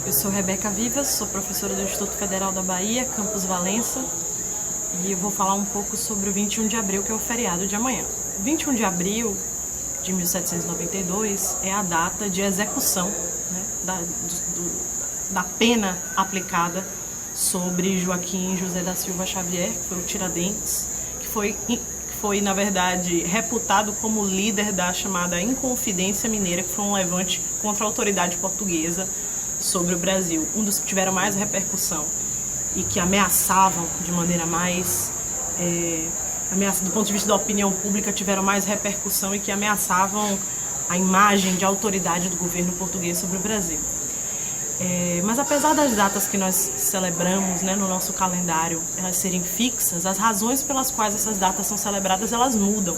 Eu sou Rebeca Vivas, sou professora do Instituto Federal da Bahia, Campus Valença, e eu vou falar um pouco sobre o 21 de abril, que é o feriado de amanhã. 21 de abril de 1792 é a data de execução, né, da pena aplicada sobre Joaquim José da Silva Xavier, que foi o Tiradentes, que foi, na verdade, reputado como líder da chamada Inconfidência Mineira, que foi um levante contra a autoridade portuguesa sobre o Brasil, um dos que tiveram mais repercussão e que ameaçavam de maneira mais, do ponto de vista da opinião pública, tiveram mais repercussão e que ameaçavam a imagem de autoridade do governo português sobre o Brasil. Mas apesar das datas que nós celebramos, né, no nosso calendário, elas serem fixas, as razões pelas quais essas datas são celebradas, elas mudam.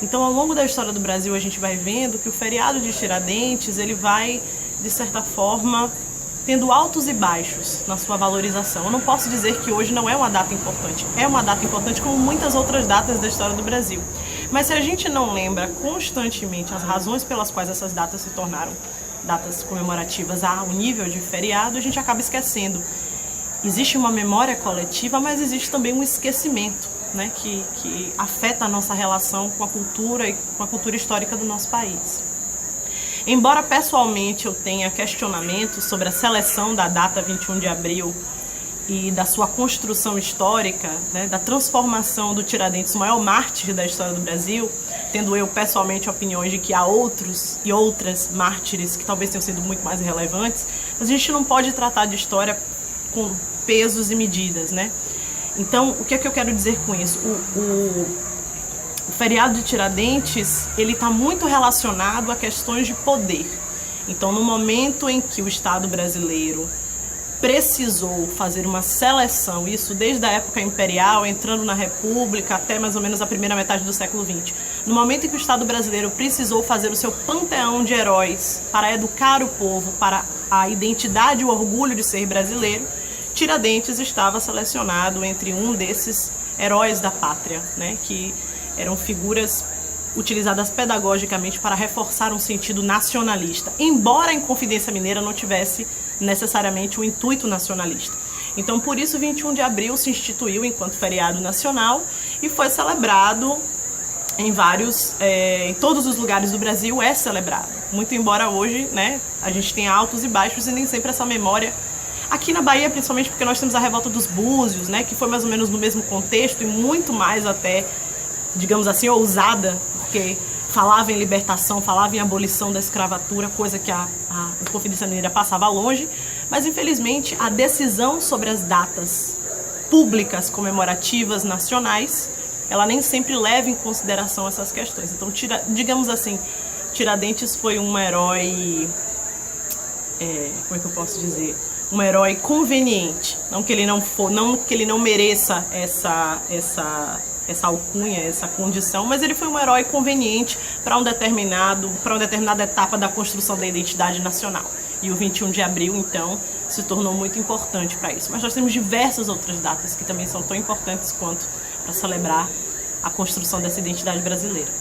Então, ao longo da história do Brasil, a gente vai vendo que o feriado de Tiradentes, ele vai, de certa forma, tendo altos e baixos na sua valorização. Eu não posso dizer que hoje não é uma data importante. É uma data importante como muitas outras datas da história do Brasil. Mas se a gente não lembra constantemente as razões pelas quais essas datas se tornaram datas comemorativas ao nível de feriado, a gente acaba esquecendo. Existe uma memória coletiva, mas existe também um esquecimento, né, que afeta a nossa relação com a cultura e com a cultura histórica do nosso país. Embora pessoalmente eu tenha questionamentos sobre a seleção da data 21 de abril e da sua construção histórica, né, da transformação do Tiradentes, o maior mártir da história do Brasil, tendo eu pessoalmente opiniões de que há outros e outras mártires que talvez tenham sido muito mais relevantes, mas a gente não pode tratar de história com pesos e medidas, né? Então, o que é que eu quero dizer com isso? O feriado de Tiradentes, ele está muito relacionado a questões de poder. Então, no momento em que o Estado brasileiro precisou fazer uma seleção, isso desde a época imperial, entrando na República até mais ou menos a primeira metade do século XX. No momento em que o Estado brasileiro precisou fazer o seu panteão de heróis para educar o povo, para a identidade e o orgulho de ser brasileiro, Tiradentes estava selecionado entre um desses heróis da pátria, né, que eram figuras utilizadas pedagogicamente para reforçar um sentido nacionalista, embora a Inconfidência Mineira não tivesse necessariamente um intuito nacionalista. Então, por isso, 21 de abril se instituiu enquanto feriado nacional e foi celebrado em todos os lugares do Brasil é celebrado. Muito embora hoje, né, a gente tenha altos e baixos e nem sempre essa memória. Aqui na Bahia, principalmente porque nós temos a Revolta dos Búzios, né, que foi mais ou menos no mesmo contexto e muito mais até, digamos assim, ousada, porque falava em libertação, falava em abolição da escravatura, coisa que a Inconfidência Mineira passava longe, mas infelizmente a decisão sobre as datas públicas comemorativas nacionais, ela nem sempre leva em consideração essas questões. Então, digamos assim, Tiradentes foi um herói, como é que eu posso dizer? Um herói conveniente, não que ele não mereça essa alcunha, essa condição, mas ele foi um herói conveniente para uma determinada etapa da construção da identidade nacional. E o 21 de abril, então, se tornou muito importante para isso. Mas nós temos diversas outras datas que também são tão importantes quanto para celebrar a construção dessa identidade brasileira.